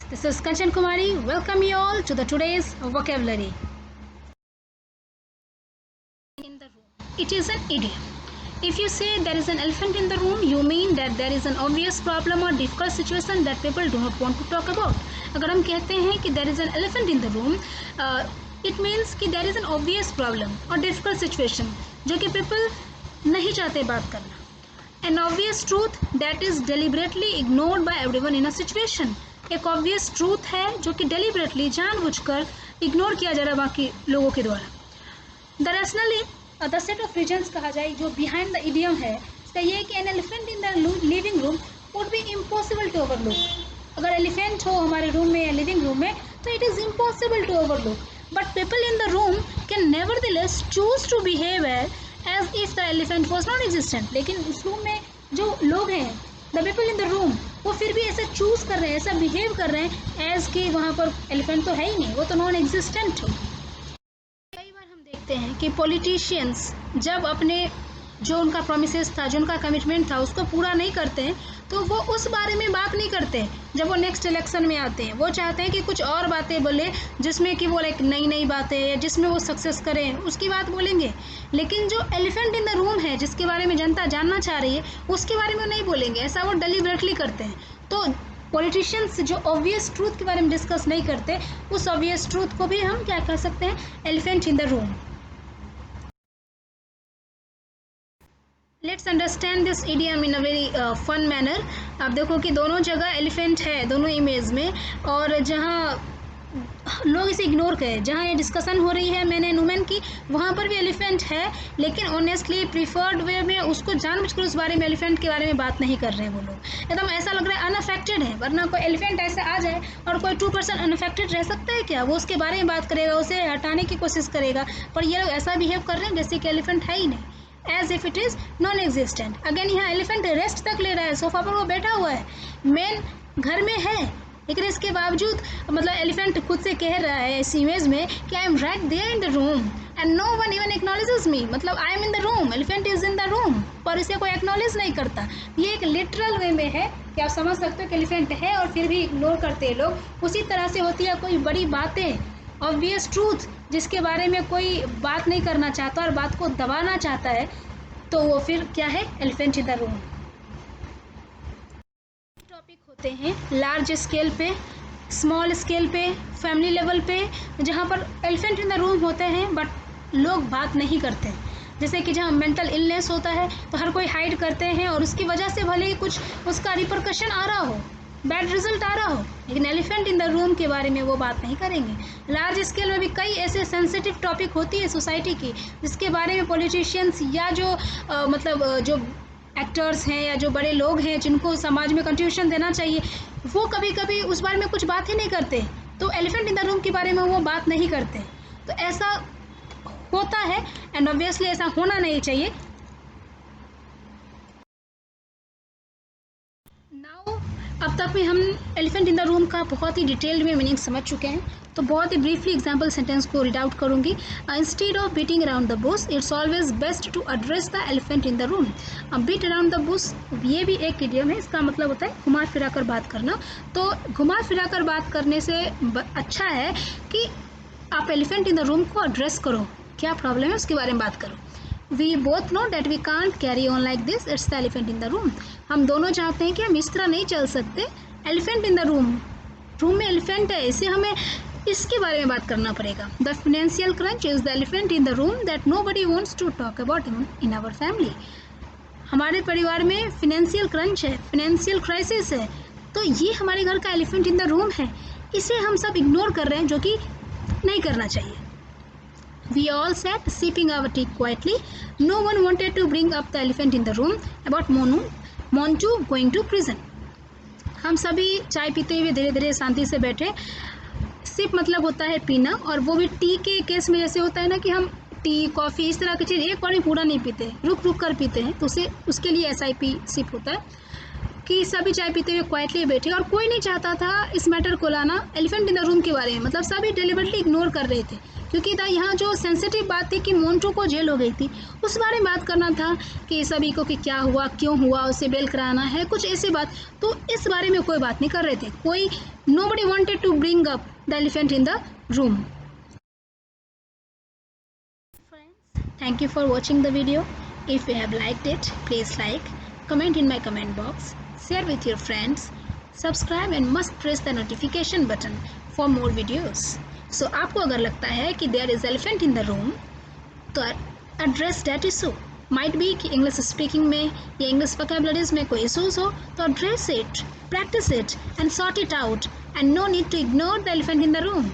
This is Kanchan Kumari. Welcome you all to the today's vocabulary. In the room. It is an idiom. If you say there is an elephant in the room, you mean that there is an obvious problem or difficult situation that people do not want to talk about. अगर हम कहते हैं कि there is an elephant in the room, it means कि there is an obvious problem or difficult situation जो कि people नहीं चाहते बात करना. An obvious truth that is deliberately ignored by everyone in a situation. एक ऑब्वियस ट्रूथ है जो कि डेलिबरेटली जानबूझकर इग्नोर किया जा रहा है बाकी लोगों के द्वारा. The rationally the set of reasons कहा जाए जो बिहाइंड द इडियम है, इसका ये है कि an elephant in the living room would be impossible to overlook. अगर एलिफेंट हो हमारे रूम में या लिविंग रूम में तो it is impossible to overlook. But people in the room can nevertheless choose to behave as if the elephant was not existent. लेकिन उस रूम में जो लोग हैं, the people in the room, वो फिर भी ऐसा चूज़ कर रहे हैं, ऐसा बिहेव कर रहे हैं एज कि वहाँ पर एलिफेंट तो है ही नहीं, वो तो नॉन एग्जिस्टेंट हो. कई बार हम देखते हैं कि पॉलिटिशियंस जब अपने जो उनका प्रोमिसेस था, जो उनका कमिटमेंट था, उसको पूरा नहीं करते हैं तो वो उस बारे में बात नहीं करते. जब वो नेक्स्ट इलेक्शन में आते हैं वो चाहते हैं कि कुछ और बातें बोले जिसमें कि वो लाइक नई नई बातें या जिसमें वो सक्सेस करें उसकी बात बोलेंगे. लेकिन जो एलिफेंट इन द रूम है जिसके बारे में जनता जानना चाह रही है उसके बारे में वो नहीं बोलेंगे. ऐसा वो डेलिबरेटली करते हैं. तो पॉलिटिशियंस जो ऑब्वियस ट्रूथ के बारे में डिस्कस नहीं करते, उस ऑब्वियस ट्रूथ को भी हम क्या कह सकते हैं, elephant in the room. Let's understand this idiom in a very fun manner. आप देखो कि दोनों जगह एलिफेंट है, दोनों इमेज में, और जहाँ लोग इसे इग्नोर करें, जहाँ ये डिस्कशन हो रही है मैन एंड वुमेन की, वहाँ पर भी एलिफेंट है, लेकिन ऑनेस्टली प्रीफर्ड वे में उसको जानबूझकर उस बारे में, एलिफेंट के बारे में बात नहीं कर रहे हैं. वो लोग एकदम ऐसा लग रहा है अनअफेक्टेड है. वरना कोई एलिफेंट ऐसे आ जाए और कोई 2% अनअफेक्टेड रह सकता है क्या? वो उसके बारे में बात करेगा, उसे हटाने की कोशिश करेगा. पर ये लोग ऐसा बिहेव कर रहे हैं जैसे कि एलिफेंट है ही नहीं, as if it is non existent. Again यहाँ एलिफेंट रेस्ट तक ले रहा है, सोफा पर वो बैठा हुआ है, मेन घर में है, लेकिन इसके बावजूद मतलब एलिफेंट खुद से कह रहा है इस इमेज में कि I am right there in the room and no one even acknowledges me. मतलब I am in the room, elephant is in the room, पर इसे कोई एक्नॉलेज नहीं करता. ये एक लिटरल वे में है कि आप समझ सकते हो कि एलिफेंट है और फिर भी इग्नोर करते हैं लोग. उसी तरह से होती है कोई बड़ी बातें, ऑब्वियस ट्रूथ जिसके बारे में कोई बात नहीं करना चाहता और बात को दबाना चाहता है, तो वो फिर क्या है, elephant in the room. Topic होते हैं लार्ज स्केल पे, स्मॉल स्केल पे, फैमिली लेवल पे, जहाँ पर एलिफेंट इन द रूम होते हैं बट लोग बात नहीं करते. जैसे कि जहाँ मेंटल इलनेस होता है तो हर कोई हाइड करते हैं और उसकी वजह से भले ही कुछ उसका रिपरकशन आ रहा हो, बैड रिजल्ट आ रहा हो, लेकिन एलिफेंट इन द रूम के बारे में वो बात नहीं करेंगे. लार्ज स्केल में भी कई ऐसे सेंसिटिव टॉपिक होती है सोसाइटी की जिसके बारे में पॉलिटिशियंस या जो जो एक्टर्स हैं या जो बड़े लोग हैं जिनको समाज में कंट्रीब्यूशन देना चाहिए, वो कभी कभी उस बारे में कुछ बात ही नहीं करते. तो एलिफेंट इन द रूम के बारे में वो बात नहीं करते. तो ऐसा होता है एंड ऑब्वियसली ऐसा होना नहीं चाहिए. नाउ अब तक में हम एलिफेंट इन द रूम का बहुत ही डिटेल्ड में मीनिंग समझ चुके हैं. तो बहुत ही ब्रीफली एग्जाम्पल सेंटेंस को रीड आउट करूँगी. Instead of beating around the bush it's always best to address the elephant in the room. Beat around the bush ये भी एक इडियम है. इसका मतलब होता है घुमा फिरा कर बात करना. तो घुमा फिरा कर बात करने से अच्छा है कि आप एलिफेंट इन द रूम को एड्रेस करो. क्या प्रॉब्लम है उसके बारे में बात करो. We both know that we can't carry on like this. It's the elephant in the room. हम दोनों चाहते हैं कि हम इस तरह नहीं चल सकते. Elephant in the room, room में एलिफेंट है, इसे हमें इसके बारे में बात करना पड़ेगा. The financial crunch is the elephant in the room that nobody wants to talk about in our family. हमारे परिवार में फिनेंशियल क्रंच है, फिनेंशियल क्राइसिस है, तो ये हमारे घर का एलिफेंट इन द रूम है. इसे हम सब इग्नोर कर रहे हैं जो कि नहीं करना चाहिए. We all sat sipping our tea quietly. No one wanted to bring up the elephant in the room about Montu going to prison. हम सभी चाय पीते हुए धीरे धीरे शांति से बैठे. सिप मतलब होता है पीना, और वो भी टी के केस में जैसे होता है ना कि हम टी कॉफ़ी इस तरह की चीज़ एक बार में पूरा नहीं पीते, रुक रुक कर पीते हैं, तो उसे उसके लिए SIP सिप होता है. कि सभी चाय पीते हुए क्वाइटली बैठे और कोई नहीं चाहता था इस मैटर को लाना एलिफेंट इन द रूम के बारे में, मतलब सभी डिलिबरेटली इग्नोर कर रहे थे क्योंकि था यहाँ जो सेंसिटिव बात थी कि मोंटो को जेल हो गई थी उस बारे में बात करना था कि सभी को कि क्या हुआ, क्यों हुआ, उसे बेल कराना है, कुछ ऐसी बात। तो इस बारे में कोई बात नहीं कर रहे थे, कोई nobody wanted to bring up the elephant in the room. Thank you for watching the video. If you have liked it, please like, comment in my comment box, share with your friends, subscribe and must press the notification button for more videos. So आपको अगर लगता है कि there is elephant in the room, तो address that issue. Might be कि English speaking में या English vocabularies में कोई issues हो तो address it, practice it and sort it out and no need to ignore the elephant in the room.